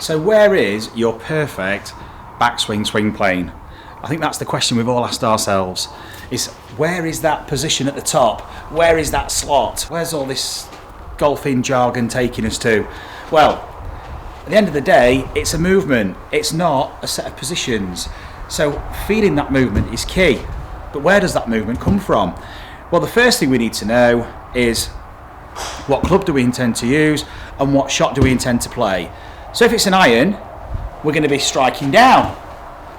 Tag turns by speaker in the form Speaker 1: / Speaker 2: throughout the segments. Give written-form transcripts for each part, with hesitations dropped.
Speaker 1: So where is your perfect backswing swing plane? I think that's the question we've all asked ourselves, is where is that position at the top? Where is that slot? Where's all this golfing jargon taking us to? Well, at the end of the day, it's a movement. It's not a set of positions. So feeling that movement is key. But where does that movement come from? Well, the first thing we need to know is what club do we intend to use and what shot do we intend to play. So if it's an iron, we're going to be striking down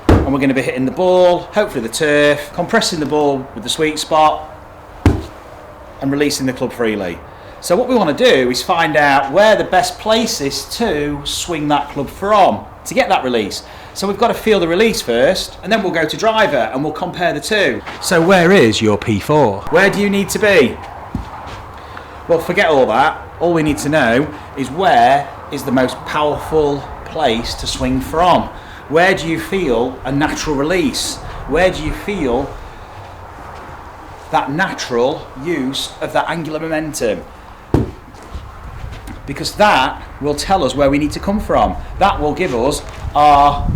Speaker 1: and we're going to be hitting the ball, hopefully the turf, compressing the ball with the sweet spot and releasing the club freely. So what we want to do is find out where the best place is to swing that club from to get that release. So we've got to feel the release first, and then we'll go to driver and we'll compare the two. So where is your P4? Where do you need to be? Well, forget all that. All we need to know is where is the most powerful place to swing from. Where do you feel a natural release? Where do you feel that natural use of that angular momentum? Because that will tell us where we need to come from. That will give us our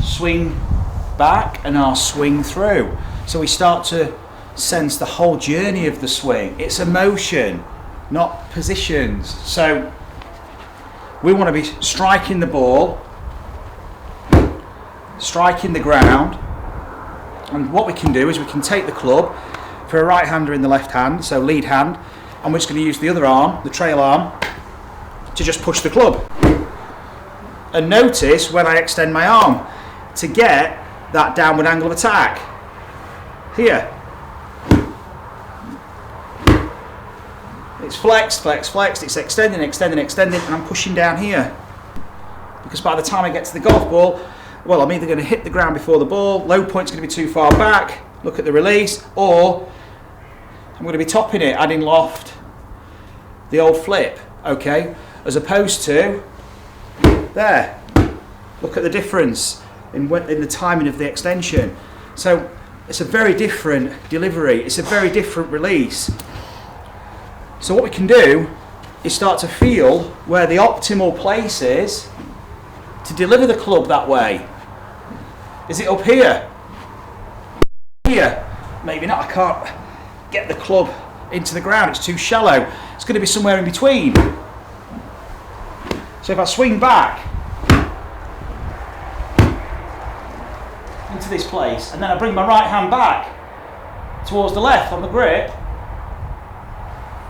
Speaker 1: swing back and our swing through. So we start to sense the whole journey of the swing. It's a motion, not positions. So we want to be striking the ball, striking the ground, and what we can do is we can take the club for a right hander in the left hand, so lead hand, and we're just going to use the other arm, the trail arm, to just push the club. And notice when I extend my arm to get that downward angle of attack. Here. It's flexed, flexed, flexed, it's extending, extending, extending, and I'm pushing down here. Because by the time I get to the golf ball, well, I'm either going to hit the ground before the ball, low point's going to be too far back, look at the release, or I'm going to be topping it, adding loft, the old flip, okay, as opposed to there. Look at the difference in the timing of the extension. So it's a very different delivery, it's a very different release. So what we can do is start to feel where the optimal place is to deliver the club that way. Is it up here? Here? Maybe not. I can't get the club into the ground, it's too shallow. It's going to be somewhere in between. So if I swing back into this place and then I bring my right hand back towards the left on the grip,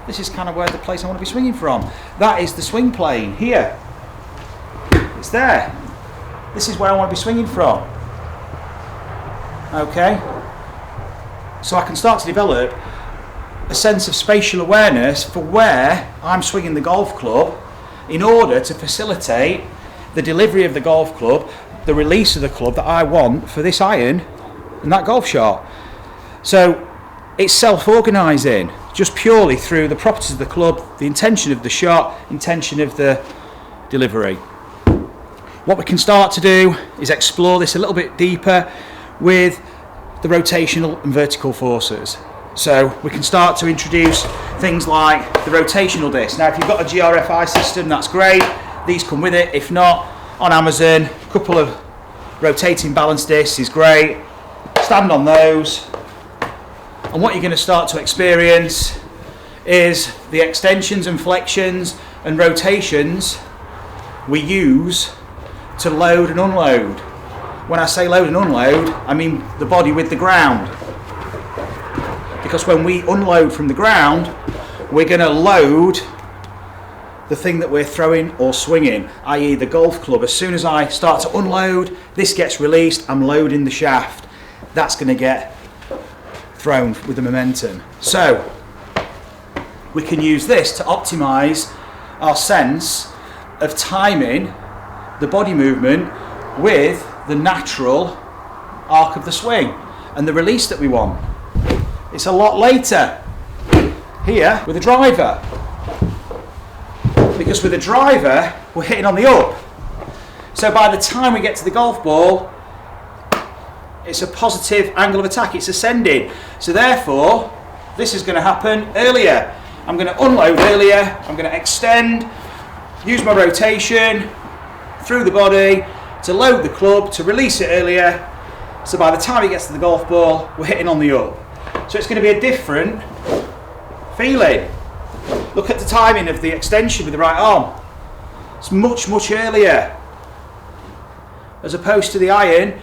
Speaker 1: this is kind of where the place I want to be swinging from. That is the swing plane here. It's there. This is where I want to be swinging from. Okay? So I can start to develop a sense of spatial awareness for where I'm swinging the golf club in order to facilitate the delivery of the golf club, the release of the club that I want for this iron and that golf shot. So it's self-organising just purely through the properties of the club, the intention of the shot, intention of the delivery. What we can start to do is explore this a little bit deeper with the rotational and vertical forces. So we can start to introduce things like the rotational disc. Now if you've got a GRFI system, that's great. These come with it. If not, on Amazon, a couple of rotating balance discs is great. Stand on those. And what you're going to start to experience is the extensions and flexions and rotations we use to load and unload. When I say load and unload, I mean the body with the ground. Because when we unload from the ground, we're going to load the thing that we're throwing or swinging, i.e. the golf club. As soon as I start to unload, this gets released, I'm loading the shaft. That's going to get thrown with the momentum. So we can use this to optimize our sense of timing the body movement with the natural arc of the swing and the release that we want. It's a lot later here with a driver, because with a driver we're hitting on the up. So by the time we get to the golf ball, it's a positive angle of attack, it's ascending. So therefore, this is going to happen earlier. I'm going to unload earlier, I'm going to extend, use my rotation, through the body, to load the club, to release it earlier. So by the time it gets to the golf ball, we're hitting on the up. So it's going to be a different feeling. Look at the timing of the extension with the right arm. It's much, much earlier. As opposed to the iron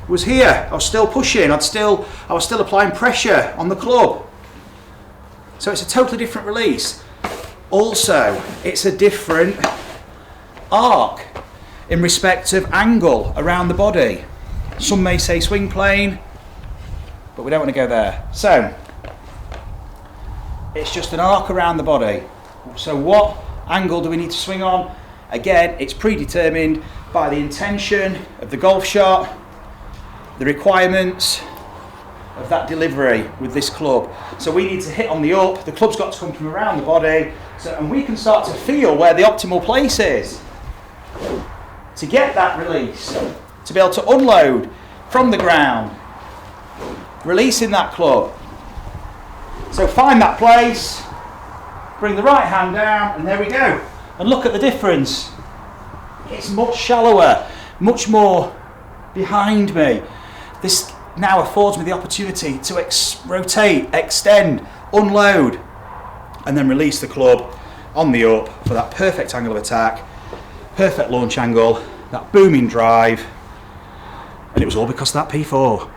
Speaker 1: was here. I was still pushing. I was still applying pressure on the club. So it's a totally different release. Also, it's a different arc in respect of angle around the body. Some may say swing plane, but we don't want to go there. So it's just an arc around the body. So what angle do we need to swing on? Again, it's predetermined by the intention of the golf shot, the requirements of that delivery with this club. So we need to hit on the up, the club's got to come from around the body, and we can start to feel where the optimal place is to get that release, to be able to unload from the ground, releasing that club. So find that place, bring the right hand down, and there we go. And look at the difference. It's much shallower, much more behind me. This now affords me the opportunity to rotate, extend, unload, and then release the club on the up for that perfect angle of attack, perfect launch angle, that booming drive. And it was all because of that P4.